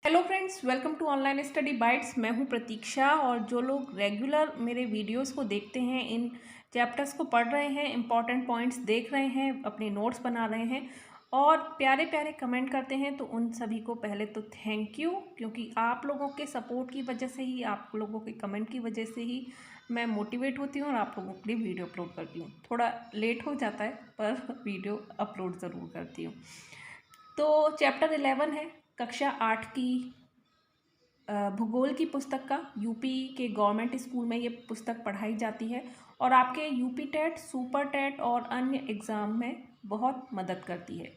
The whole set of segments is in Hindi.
Hello friends, welcome to online study bytes. मैं हूं प्रतीक्षा। और जो लोग रेगुलर मेरे वीडियोस को देखते हैं, इन चैप्टर्स को पढ़ रहे हैं, इंपॉर्टेंट पॉइंट्स देख रहे हैं, अपने नोट्स बना रहे हैं और प्यारे प्यारे कमेंट करते हैं, तो उन सभी को पहले तो थैंक यू। क्योंकि आप लोगों के सपोर्ट की वजह से ही, आप लोगों के कमेंट की वजह से ही मैं मोटिवेट होती हूँ और आप लोगों के लिए वीडियो अपलोड करती हूँ। थोड़ा लेट हो जाता है पर वीडियो अपलोड ज़रूर करती हूँ। तो चैप्टर 11 है, कक्षा 8 की भूगोल की पुस्तक का। यूपी के गवर्नमेंट स्कूल में ये पुस्तक पढ़ाई जाती है और आपके यूपी टेट, सुपर टेट और अन्य एग्ज़ाम में बहुत मदद करती है।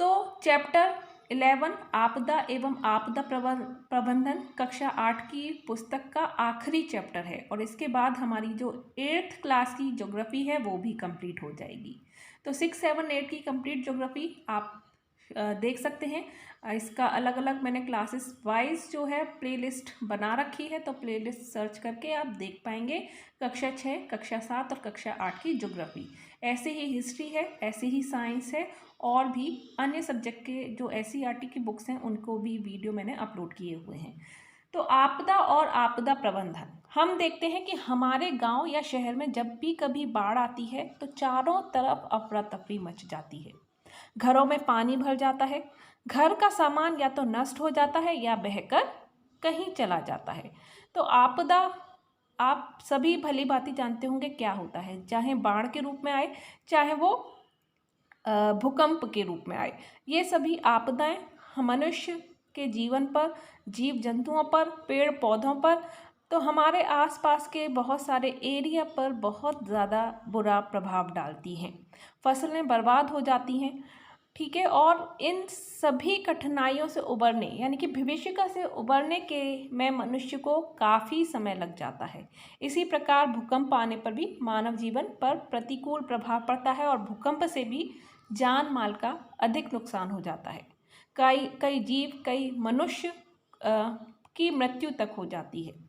तो चैप्टर 11 आपदा एवं आपदा प्रबंधन कक्षा 8 की पुस्तक का आखिरी चैप्टर है और इसके बाद हमारी जो 8th क्लास की ज्योग्राफी है वो भी कंप्लीट हो जाएगी। तो 6, 7, 8 की कंप्लीट ज्योग्राफी आप देख सकते हैं। इसका अलग अलग मैंने क्लासेस वाइज जो है प्लेलिस्ट बना रखी है, तो प्लेलिस्ट सर्च करके आप देख पाएंगे। कक्षा 6, कक्षा 7 और कक्षा 8 की ज्योग्राफी। ऐसे ही हिस्ट्री है, ऐसे ही साइंस है और भी अन्य सब्जेक्ट के जो एससीईआरटी की बुक्स हैं उनको भी वीडियो मैंने अपलोड किए हुए हैं। तो आपदा और आपदा प्रबंधन, हम देखते हैं कि हमारे गांव या शहर में जब भी कभी बाढ़ आती है तो चारों तरफ अफरा तफरी मच जाती है। घरों में पानी भर जाता है, घर का सामान या तो नष्ट हो जाता है या बहकर कहीं चला जाता है। तो आपदा आप सभी भली भांति जानते होंगे क्या होता है, चाहे बाढ़ के रूप में आए, चाहे वो भूकंप के रूप में आए। ये सभी आपदाएं मनुष्य के जीवन पर, जीव जंतुओं पर, पेड़ पौधों पर, तो हमारे आसपास के बहुत सारे एरिया पर बहुत ज़्यादा बुरा प्रभाव डालती हैं। फसलें बर्बाद हो जाती हैं, ठीक है। और इन सभी कठिनाइयों से उबरने, यानी कि भविष्य से उबरने के में मनुष्य को काफ़ी समय लग जाता है। इसी प्रकार भूकंप आने पर भी मानव जीवन पर प्रतिकूल प्रभाव पड़ता है और भूकंप से भी जान माल का अधिक नुकसान हो जाता है। कई कई जीव, कई मनुष्य की मृत्यु तक हो जाती है।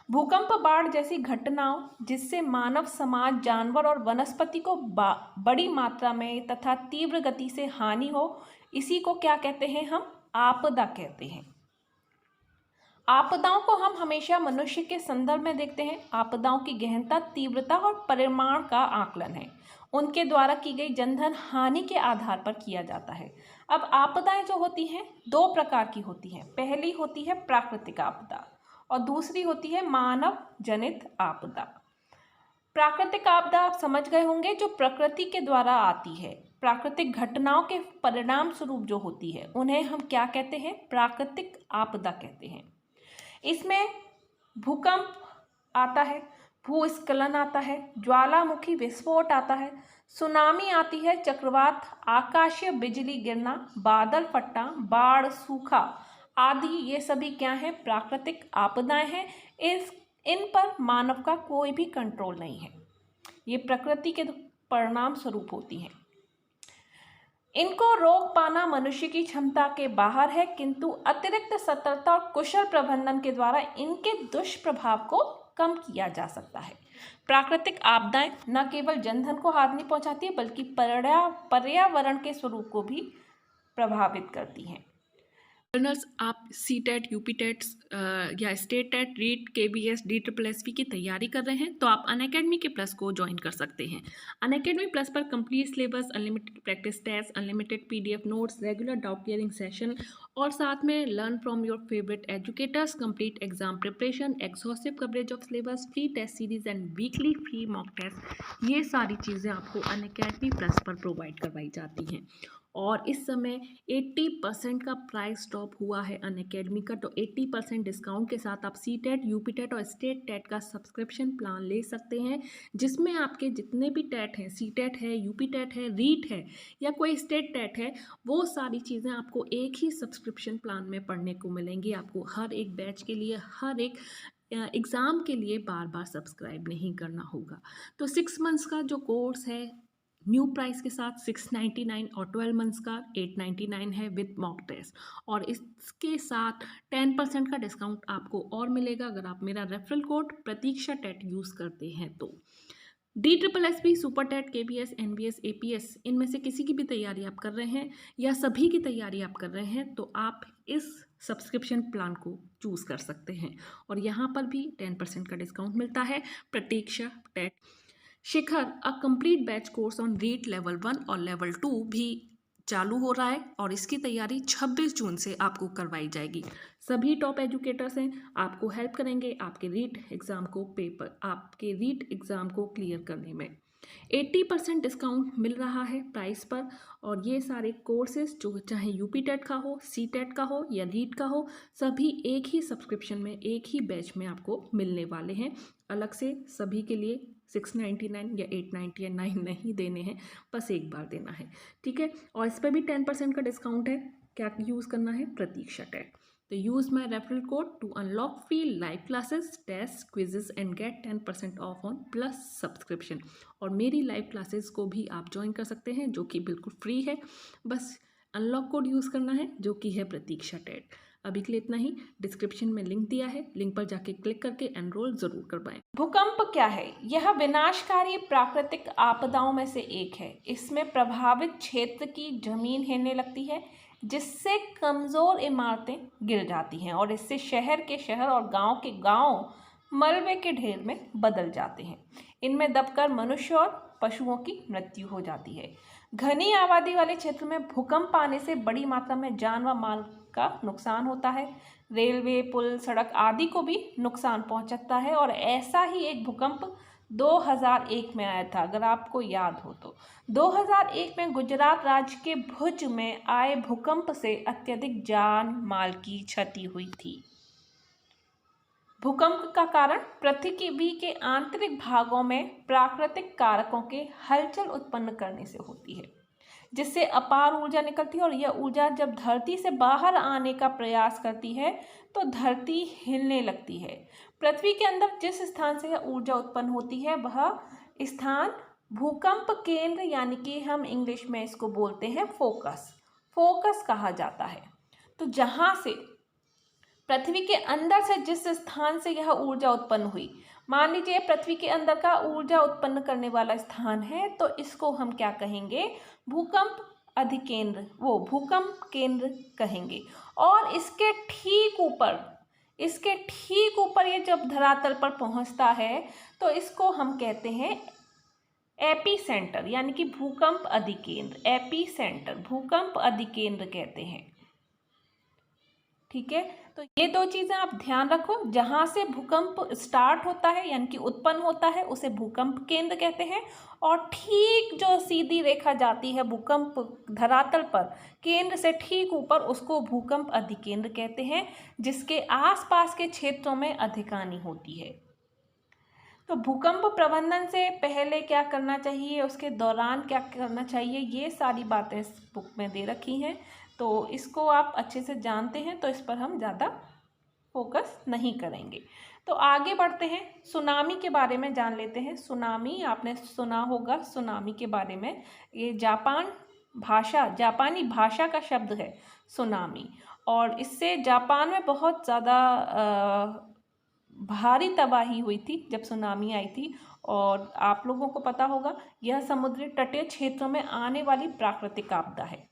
भूकंप, बाढ़ जैसी घटनाओं जिससे मानव समाज, जानवर और वनस्पति को बड़ी मात्रा में तथा तीव्र गति से हानि हो, इसी को क्या कहते हैं? हम आपदा कहते हैं। आपदाओं को हम हमेशा मनुष्य के संदर्भ में देखते हैं। आपदाओं की गहनता, तीव्रता और परिमाण का आकलन है उनके द्वारा की गई जनधन हानि के आधार पर किया जाता है। अब आपदाएं जो होती हैं दो प्रकार की होती हैं। पहली होती है प्राकृतिक आपदा और दूसरी होती है मानव जनित आपदा। प्राकृतिक आपदा आप समझ गए होंगे, जो प्रकृति के द्वारा आती है, प्राकृतिक घटनाओं के परिणाम स्वरूप जो होती है, उन्हें हम क्या कहते हैं? प्राकृतिक आपदा कहते हैं। इसमें भूकंप आता है, भूस्खलन आता है, ज्वालामुखी विस्फोट आता है, सुनामी आती है, चक्रवात, आकाशीय बिजली गिरना, बादल फटना, बाढ़, सूखा आदि, ये सभी क्या हैं? प्राकृतिक आपदाएं हैं। इन पर मानव का कोई भी कंट्रोल नहीं है, ये प्रकृति के परिणाम स्वरूप होती हैं। इनको रोक पाना मनुष्य की क्षमता के बाहर है, किंतु अतिरिक्त सतर्कता और कुशल प्रबंधन के द्वारा इनके दुष्प्रभाव को कम किया जा सकता है। प्राकृतिक आपदाएं न केवल जनधन को हानि पहुंचाती है बल्कि पर्यावरण के स्वरूप को भी प्रभावित करती हैं। लर्नर्स, आप सी टेट, यूपी टेट या state TET, REET, KBS, DSSS की तैयारी कर रहे हैं तो आप अनअकैडमी के प्लस को ज्वाइन कर सकते हैं। अनअकैडमी प्लस पर complete syllabus, unlimited practice test, unlimited PDF notes, regular doubt clearing session और साथ में learn from your favourite educators, complete exam preparation, exhaustive coverage of syllabus, free test series and weekly free mock test, ये सारी चीज़ें आपको अनअकैडमी प्लस पर प्रोवाइड करवाई जाती हैं। और इस समय 80% का प्राइस ड्रॉप हुआ है अनअकैडमी का, तो 80% डिस्काउंट के साथ आप सी टेट, यूपी टेट और स्टेट टेट का सब्सक्रिप्शन प्लान ले सकते हैं, जिसमें आपके जितने भी टेट हैं, सी टेट है, यूपी टेट है, रीट है या कोई स्टेट टेट है, वो सारी चीज़ें आपको एक ही सब्सक्रिप्शन प्लान में पढ़ने को मिलेंगी। आपको हर एक बैच के लिए, हर एक एग्ज़ाम के लिए बार बार सब्सक्राइब नहीं करना होगा। तो 6 मंथ्स का जो कोर्स है न्यू प्राइस के साथ 699 और 12 मंथ्स का 899 है विद मॉक टेस्ट, और इसके साथ 10% का डिस्काउंट आपको और मिलेगा अगर आप मेरा referral code Pratiksha TET use करते हैं तो। DSSB, super TET, KBS, NBS, APS इनमें से किसी की भी तैयारी आप कर रहे हैं या सभी की तैयारी आप कर रहे हैं तो आप इस सब्सक्रिप्शन प्लान को चूज़ कर सकते हैं और यहाँ पर भी 10% का डिस्काउंट मिलता है। Pratiksha TET Shikhar a complete batch course on REET level 1 और लेवल 2 भी चालू हो रहा है और इसकी तैयारी 26 जून से आपको करवाई जाएगी। सभी टॉप एजुकेटर्स हैं, आपको हेल्प करेंगे आपके रीट एग्ज़ाम को क्लियर करने में। 80% डिस्काउंट मिल रहा है प्राइस पर और ये सारे कोर्सेज जो चाहे यूपी टेट का हो, सी टेट का हो या रीट का हो, सभी एक ही सब्सक्रिप्शन में एक ही बैच में आपको मिलने वाले हैं। अलग से सभी के लिए 699 या 899 नहीं देने हैं, बस एक बार देना है, ठीक है। और इस पर भी 10% का डिस्काउंट है। क्या यूज़ करना है? प्रतीक्षा टेट। तो use my referral code to unlock free live classes, test, quizzes and get 10% off on plus subscription. और मेरी लाइव क्लासेस को भी आप ज्वाइन कर सकते हैं जो कि बिल्कुल फ्री है, बस अनलॉक कोड यूज़ करना है जो कि है प्रतीक्षा टेट। अभी के लिए इतना ही। डिस्क्रिप्शन में लिंक दिया है, लिंक पर जाके क्लिक करके एनरोल ज़रूर करवाएं। भूकंप क्या है? यह विनाशकारी प्राकृतिक आपदाओं में से एक है। इसमें प्रभावित क्षेत्र की जमीन हिलने लगती है जिससे कमज़ोर इमारतें गिर जाती हैं और इससे शहर के शहर और गांव के गांव मलबे के ढेर में बदल जाते हैं। इनमें दबकर मनुष्य और पशुओं की मृत्यु हो जाती है। घनी आबादी वाले क्षेत्र में भूकंप आने से बड़ी मात्रा में जान व माल का नुकसान होता है। रेलवे, पुल, सड़क आदि को भी नुकसान पहुंचता है और ऐसा ही एक भूकंप 2001 में आया था, अगर आपको याद हो तो। 2001 में गुजरात राज्य के भुज में आए भूकंप से अत्यधिक जान माल की क्षति हुई थी। भूकंप का कारण पृथ्वी के आंतरिक भागों में प्राकृतिक कारकों के हलचल उत्पन्न करने से होती है, जिससे अपार ऊर्जा निकलती है और यह ऊर्जा जब धरती से बाहर आने का प्रयास करती है तो धरती हिलने लगती है। पृथ्वी के अंदर जिस स्थान से यह ऊर्जा उत्पन्न होती है वह स्थान भूकंप केंद्र यानी कि हम इंग्लिश में इसको बोलते हैं फोकस कहा जाता है। तो जहाँ से पृथ्वी के अंदर से जिस स्थान से यह ऊर्जा उत्पन्न हुई, मान लीजिए पृथ्वी के अंदर का ऊर्जा उत्पन्न करने वाला स्थान है, तो इसको हम क्या कहेंगे? भूकंप अधिकेंद्र, वो भूकंप केंद्र कहेंगे। और इसके ठीक ऊपर ये जब धरातल पर पहुंचता है तो इसको हम कहते हैं एपी सेंटर यानी कि भूकंप अधिकेंद्र। एपी सेंटर भूकंप अधिकेंद्र कहते हैं, ठीक है। तो ये दो चीज़ें आप ध्यान रखो, जहाँ से भूकंप स्टार्ट होता है यानी कि उत्पन्न होता है उसे भूकंप केंद्र कहते हैं और ठीक जो सीधी रेखा जाती है भूकंप धरातल पर केंद्र से ठीक ऊपर उसको भूकंप अधिकेंद्र कहते हैं, जिसके आसपास के क्षेत्रों में अधिक हानि होती है। तो भूकंप प्रबंधन से पहले क्या करना चाहिए, उसके दौरान क्या करना चाहिए, ये सारी बातें इस बुक में दे रखी हैं। तो इसको आप अच्छे से जानते हैं तो इस पर हम ज़्यादा फोकस नहीं करेंगे। तो आगे बढ़ते हैं, सुनामी के बारे में जान लेते हैं। सुनामी आपने सुना होगा, सुनामी के बारे में। ये जापानी भाषा का शब्द है सुनामी, और इससे जापान में बहुत ज़्यादा भारी तबाही हुई थी जब सुनामी आई थी। और आप लोगों को पता होगा यह समुद्री तटीय क्षेत्रों में आने वाली प्राकृतिक आपदा है।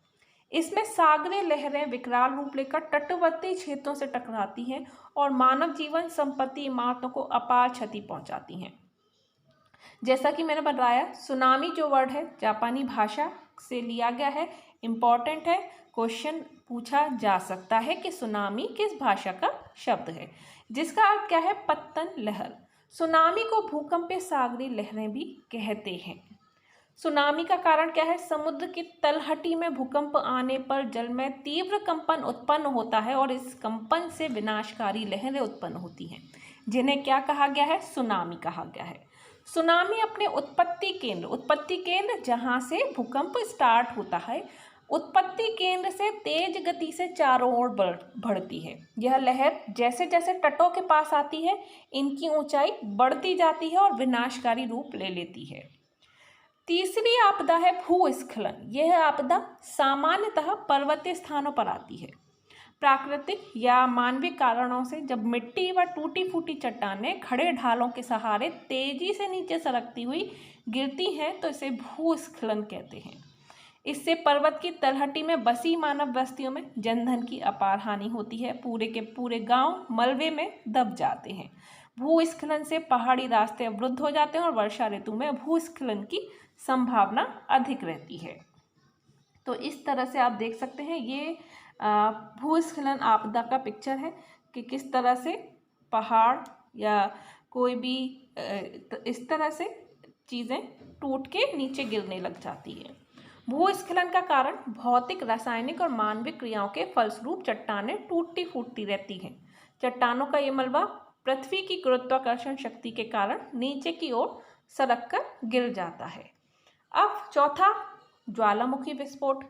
इसमें सागरीय लहरें विकराल रूप लेकर तटवर्ती क्षेत्रों से टकराती हैं और मानव जीवन, संपत्ति, इमारतों को अपार क्षति पहुंचाती हैं। जैसा कि मैंने बताया, सुनामी जो वर्ड है जापानी भाषा से लिया गया है, इम्पॉर्टेंट है, क्वेश्चन पूछा जा सकता है कि सुनामी किस भाषा का शब्द है, जिसका अर्थ क्या है? पत्तन लहर। सुनामी को भूकंपीय सागरीय लहरें भी कहते हैं। सुनामी का कारण क्या है? समुद्र की तलहटी में भूकंप आने पर जल में तीव्र कंपन उत्पन्न होता है और इस कंपन से विनाशकारी लहरें उत्पन्न होती हैं, जिन्हें क्या कहा गया है? सुनामी कहा गया है। सुनामी अपने उत्पत्ति केंद्र जहां से भूकंप स्टार्ट होता है, उत्पत्ति केंद्र से तेज गति से चारों ओर बढ़ती है। यह लहर जैसे जैसे तटों के पास आती है, इनकी ऊंचाई बढ़ती जाती है और विनाशकारी रूप ले लेती है। तीसरी आपदा है भूस्खलन। यह आपदा सामान्यतः पर्वतीय स्थानों पर आती है। प्राकृतिक या मानवीय कारणों से जब मिट्टी व टूटी फूटी चट्टानें खड़े ढालों के सहारे तेजी से नीचे सरकती हुई गिरती हैं तो इसे भूस्खलन कहते हैं। इससे पर्वत की तलहटी में बसी मानव बस्तियों में जनधन की अपार हानि होती है। पूरे के पूरे गांव मलबे में दब जाते हैं। भूस्खलन से पहाड़ी रास्ते अवरुद्ध हो जाते हैं और वर्षा ऋतु में भूस्खलन की संभावना अधिक रहती है। तो इस तरह से आप देख सकते हैं, ये भूस्खलन आपदा का पिक्चर है कि किस तरह से पहाड़ या कोई भी इस तरह से चीज़ें टूट के नीचे गिरने लग जाती है। भूस्खलन का कारण भौतिक, रासायनिक और मानवीय क्रियाओं के फलस्वरूप चट्टानें टूटती फूटती रहती हैं। चट्टानों का ये मलबा पृथ्वी की गुरुत्वाकर्षण शक्ति के कारण नीचे की ओर सरक कर गिर जाता है। अब चौथा, ज्वालामुखी विस्फोट।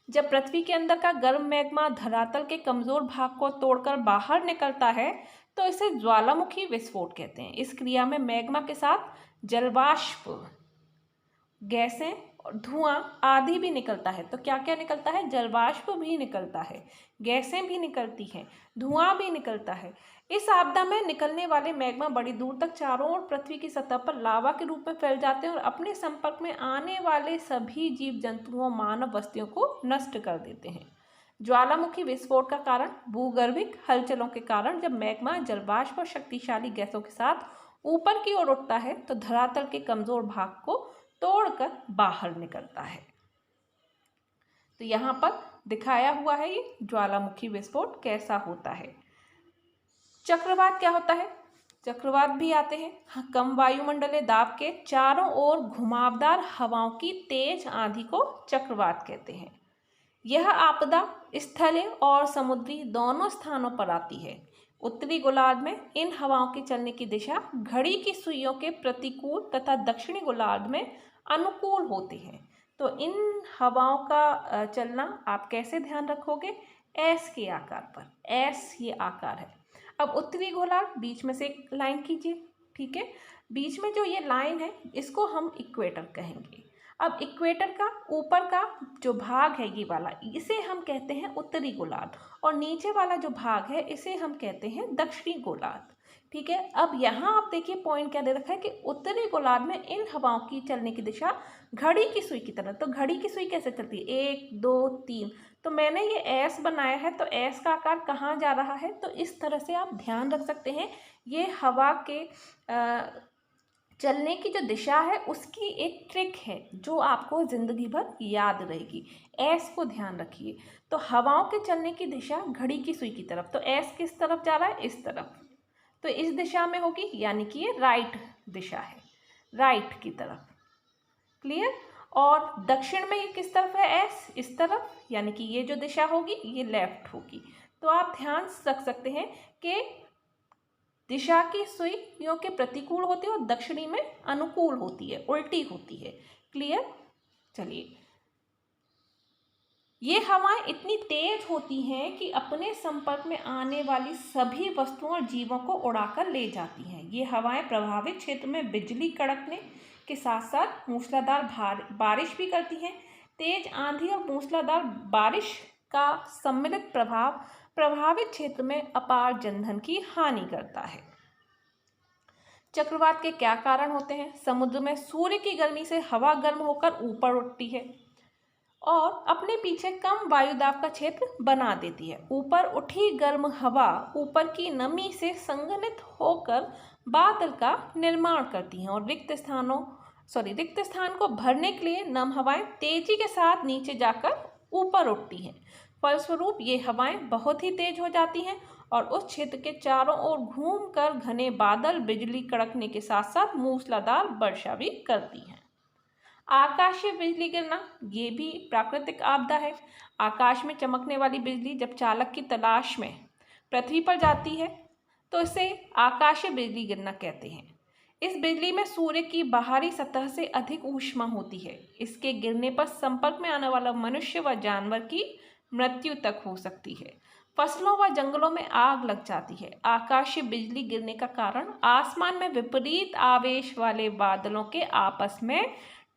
जब पृथ्वी के अंदर का गर्म मैग्मा धरातल के कमजोर भाग को तोड़कर बाहर निकलता है तो इसे ज्वालामुखी विस्फोट कहते हैं। इस क्रिया में मैग्मा के साथ जलवाष्प, गैसें और धुआं आदि भी निकलता है। तो क्या क्या निकलता है? जलवाष्प भी निकलता है, गैसें भी निकलती हैं, धुआं भी निकलता है। इस आपदा में निकलने वाले मैग्मा बड़ी दूर तक चारों ओर पृथ्वी की सतह पर लावा के रूप में फैल जाते हैं और अपने संपर्क में आने वाले सभी जीव जंतुओं, मानव बस्तियों को नष्ट कर देते हैं। ज्वालामुखी विस्फोट का कारण भूगर्भिक हलचलों के कारण जब मैग्मा जलवाष्प और शक्तिशाली गैसों के साथ ऊपर की ओर उठता है तो धरातल के कमजोर भाग को तोड़कर बाहर निकलता है। तो यहाँ पर दिखाया हुआ है ये ज्वालामुखी विस्फोट कैसा होता है। चक्रवात क्या होता है? चक्रवात भी आते हैं कम वायुमंडलीय दाब के चारों ओर घुमावदार हवाओं की तेज आंधी को चक्रवात कहते हैं। यह आपदा स्थलीय और समुद्री दोनों स्थानों पर आती है। उत्तरी गोलार्ध में इन हवाओं की चलने की दिशा घड़ी की सुइयों के प्रतिकूल तथा दक्षिणी गोलार्ध में अनुकूल होती हैं। तो इन हवाओं का चलना आप कैसे ध्यान रखोगे? एस के आकार पर। एस ये आकार है। अब उत्तरी गोलार्ध, बीच में से एक लाइन कीजिए, ठीक है। बीच में जो ये लाइन है इसको हम इक्वेटर कहेंगे। अब इक्वेटर का ऊपर का जो भाग है ये वाला, इसे हम कहते हैं उत्तरी गोलार्ध और नीचे वाला जो भाग है इसे हम कहते हैं दक्षिणी गोलार्ध, ठीक है। अब यहाँ आप देखिए पॉइंट क्या दे रखा है कि उत्तरी गोलार्ध में इन हवाओं की चलने की दिशा घड़ी की सुई की तरह। तो घड़ी की सुई कैसे चलती है? 1 2 3। तो मैंने ये एस बनाया है, तो एस का आकार कहाँ जा रहा है? तो इस तरह से आप ध्यान रख सकते हैं। ये हवा के चलने की जो दिशा है उसकी एक ट्रिक है जो आपको ज़िंदगी भर याद रहेगी। एस को ध्यान रखिए। तो हवाओं के चलने की दिशा घड़ी की सुई की तरफ। तो एस किस तरफ जा रहा है? इस तरफ। तो इस दिशा में होगी, यानी कि ये राइट दिशा है, राइट की तरफ। क्लियर? और दक्षिण में ये किस तरफ है? एस इस तरफ, यानी कि ये जो दिशा होगी ये लेफ्ट होगी। तो आप ध्यान रख सकते हैं कि दिशा की सुइयों के प्रतिकूल होती है और दक्षिणी में अनुकूल होती है, उल्टी होती है। क्लियर? चलिए, ये हवाएं इतनी तेज होती हैं कि अपने संपर्क में आने वाली सभी वस्तुओं और जीवों को उड़ाकर ले जाती हैं। ये हवाएं प्रभावित क्षेत्र में बिजली कड़कने के साथ साथ मूसलाधार बारिश भी करती हैं। तेज आंधी और मूसलाधार बारिश का सम्मिलित प्रभाव प्रभावित क्षेत्र में अपार जनधन की हानि करता है। चक्रवात के क्या कारण होते हैं? समुद्र में सूर्य की गर्मी से हवा गर्म होकर ऊपर उठती है और अपने पीछे कम वायुदाब का क्षेत्र बना देती है। ऊपर उठी गर्म हवा ऊपर की नमी से संघनित होकर बादल का निर्माण करती हैं और रिक्त स्थान को भरने के लिए नम हवाएं तेजी के साथ नीचे जाकर ऊपर उठती हैं। फलस्वरूप ये हवाएं बहुत ही तेज हो जाती हैं और उस क्षेत्र के चारों ओर घूमकर घने बादल बिजली कड़कने के साथ साथ मूसलाधार वर्षा भी करती हैं। आकाशीय बिजली गिरना ये भी प्राकृतिक आपदा है। आकाश में चमकने वाली बिजली जब चालक की तलाश में पृथ्वी पर जाती है तो इसे आकाशीय बिजली गिरना कहते हैं। इस बिजली में सूर्य की बाहरी सतह से अधिक ऊष्मा होती है। इसके गिरने पर संपर्क में आने वाला मनुष्य व जानवर की मृत्यु तक हो सकती है। फसलों व जंगलों में आग लग जाती है। आकाशीय बिजली गिरने का कारण आसमान में विपरीत आवेश वाले बादलों के आपस में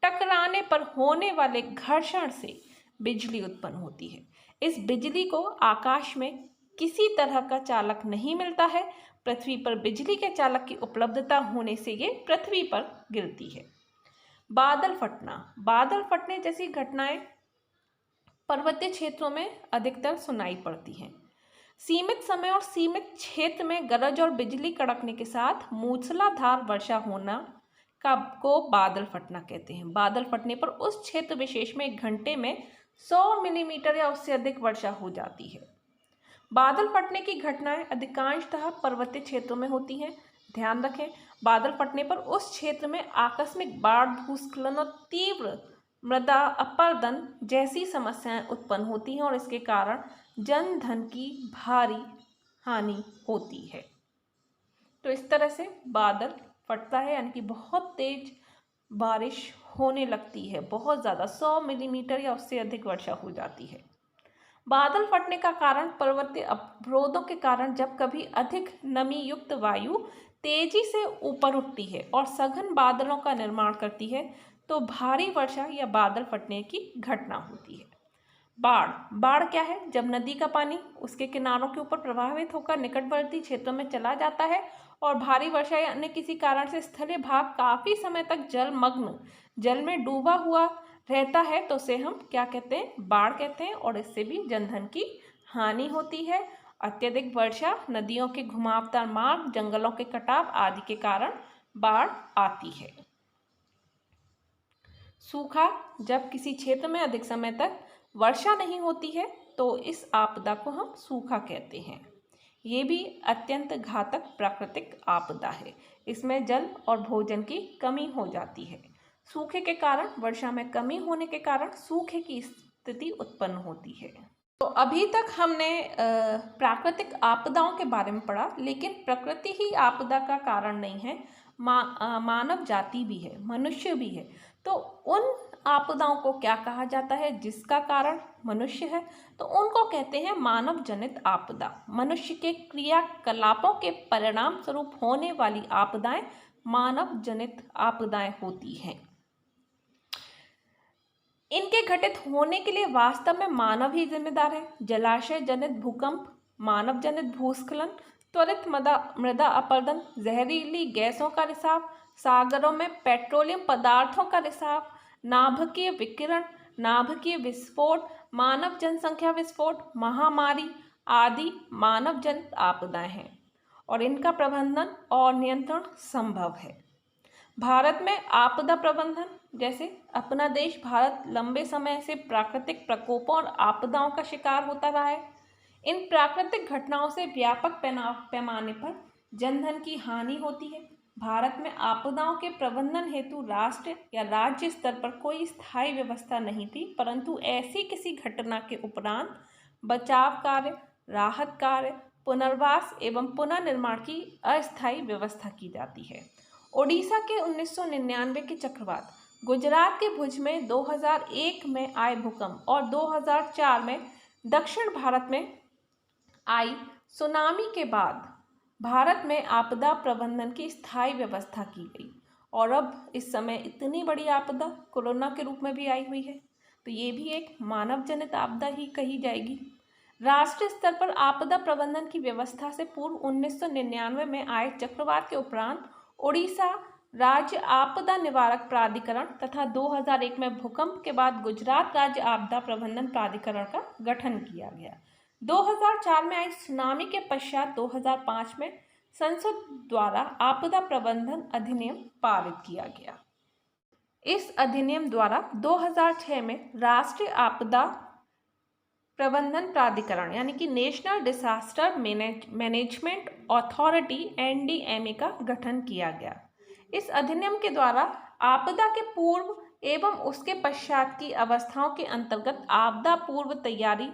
टकराने पर होने वाले घर्षण से बिजली उत्पन्न होती है। इस बिजली को आकाश में किसी तरह का चालक नहीं मिलता है। पृथ्वी पर बिजली के चालक की उपलब्धता होने से ये पृथ्वी पर गिरती है। बादल फटना, बादल फटने जैसी घटनाएं पर्वतीय क्षेत्रों में अधिकतर सुनाई पड़ती हैं। सीमित समय और सीमित क्षेत्र में गरज और बिजली कड़कने के साथ मूसलाधार वर्षा होना को बादल फटना कहते हैं। बादल फटने पर उस क्षेत्र विशेष में 1 घंटे में 100 मिलीमीटर या उससे अधिक वर्षा हो जाती है। बादल फटने की घटनाएं अधिकांशतः पर्वतीय क्षेत्रों में होती हैं। ध्यान रखें, बादल फटने पर उस क्षेत्र में आकस्मिक बाढ़, भूस्खलन और तीव्र मृदा अपरदन जैसी समस्याएं उत्पन्न होती हैं और इसके कारण जन धन की भारी हानि होती है। तो इस तरह से बादल फटता है, यानी कि बहुत तेज बारिश होने लगती है, बहुत ज़्यादा 100 मिलीमीटर या उससे अधिक वर्षा हो जाती है। बादल फटने का कारण पर्वतीय अवरोधों के कारण जब कभी अधिक नमी युक्त वायु तेजी से ऊपर उठती है और सघन बादलों का निर्माण करती है तो भारी वर्षा या बादल फटने की घटना होती है। बाढ़, बाढ़ क्या है? जब नदी का पानी उसके किनारों के ऊपर प्रवाहित होकर निकटवर्ती क्षेत्रों में चला जाता है और भारी वर्षा या अन्य किसी कारण से स्थलीय भाग काफी समय तक जलमग्न, जल में डूबा हुआ रहता है तो उसे हम क्या कहते हैं? बाढ़ कहते हैं। और इससे भी जनधन की हानि होती है। अत्यधिक वर्षा, नदियों के घुमावदार मार्ग, जंगलों के कटाव आदि के कारण बाढ़ आती है। सूखा, जब किसी क्षेत्र में अधिक समय तक वर्षा नहीं होती है तो इस आपदा को हम सूखा कहते हैं। ये भी अत्यंत घातक प्राकृतिक आपदा है। इसमें जल और भोजन की कमी हो जाती है। सूखे के कारण, वर्षा में कमी होने के कारण सूखे की स्थिति उत्पन्न होती है। तो अभी तक हमने प्राकृतिक आपदाओं के बारे में पढ़ा, लेकिन प्रकृति ही आपदा का कारण नहीं है, मानव जाति भी है, मनुष्य भी है। तो उन आपदाओं को क्या कहा जाता है जिसका कारण मनुष्य है? तो उनको कहते हैं मानव जनित आपदा। मनुष्य के क्रियाकलापों के परिणाम स्वरूप होने वाली आपदाएं मानव जनित आपदाएं होती हैं। इनके घटित होने के लिए वास्तव में मानव ही जिम्मेदार है। जलाशय जनित भूकंप, मानव जनित भूस्खलन, त्वरित मृदा अपरदन, जहरीली गैसों का रिसाव, सागरों में पेट्रोलियम पदार्थों का रिसाव, नाभिकीय विकिरण, नाभिकीय विस्फोट, मानव जनसंख्या विस्फोट, महामारी आदि मानव जनित आपदाएं हैं और इनका प्रबंधन और नियंत्रण संभव है। भारत में आपदा प्रबंधन, जैसे अपना देश भारत लंबे समय से प्राकृतिक प्रकोपों और आपदाओं का शिकार होता रहा है। इन प्राकृतिक घटनाओं से व्यापक पैमाने पर जनधन की हानि होती है। भारत में आपदाओं के प्रबंधन हेतु राष्ट्र या राज्य स्तर पर कोई स्थायी व्यवस्था नहीं थी, परंतु ऐसी किसी घटना के उपरांत बचाव कार्य, राहत कार्य, पुनर्वास एवं पुनर्निर्माण की अस्थायी व्यवस्था की जाती है। ओडिशा के 1999 के चक्रवात, गुजरात के भुज में 2001 में आए भूकंप और 2004 में दक्षिण भारत में आई सुनामी के बाद भारत में आपदा प्रबंधन की स्थायी व्यवस्था की गई और अब इस समय इतनी बड़ी आपदा कोरोना के रूप में भी आई हुई है, तो ये भी एक मानव जनित आपदा ही कही जाएगी। राष्ट्रीय स्तर पर आपदा प्रबंधन की व्यवस्था से पूर्व 1999 में आए चक्रवात के उपरांत ओडिशा राज्य आपदा निवारक प्राधिकरण तथा 2001 में भूकंप के बाद गुजरात राज्य आपदा प्रबंधन प्राधिकरण का गठन किया गया। 2004 में आई सुनामी के पश्चात 2005 में संसद द्वारा आपदा प्रबंधन अधिनियम पारित किया गया। इस अधिनियम द्वारा 2006 में राष्ट्रीय आपदा प्रबंधन प्राधिकरण यानी कि national disaster management authority NDMA का गठन किया गया। इस अधिनियम के द्वारा आपदा के पूर्व एवं उसके पश्चात की अवस्थाओं के अंतर्गत आपदा पूर्व तैयारी,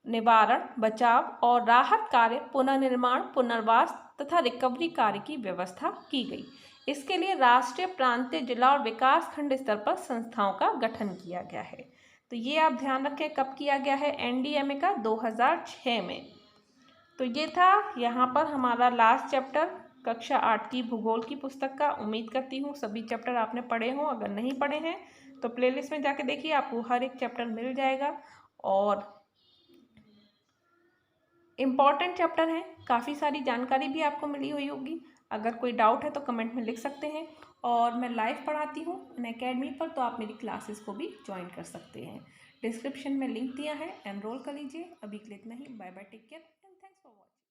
निवारण, बचाव और राहत कार्य, पुनर्निर्माण, पुनर्वास तथा रिकवरी कार्य की व्यवस्था की गई। इसके लिए राष्ट्रीय, प्रांतीय, जिला और विकास खंड स्तर पर संस्थाओं का गठन किया गया है। तो ये आप ध्यान रखें कब किया गया है NDMA का, 2006 में। तो ये था यहाँ पर हमारा लास्ट चैप्टर कक्षा 8 की भूगोल की पुस्तक का। उम्मीद करती हूँ सभी चैप्टर आपने पढ़े हों। अगर नहीं पढ़े हैं तो प्लेलिस्ट में जाके देखिए, आपको हर एक चैप्टर मिल जाएगा। और इम्पॉर्टेंट चैप्टर है, काफ़ी सारी जानकारी भी आपको मिली हुई होगी। अगर कोई डाउट है तो कमेंट में लिख सकते हैं। और मैं लाइव पढ़ाती हूँ अनअकैडमी पर, तो आप मेरी क्लासेस को भी ज्वाइन कर सकते हैं। डिस्क्रिप्शन में लिंक दिया है, एनरोल कर लीजिए। अभी के लिए इतना ही। Bye bye, take care.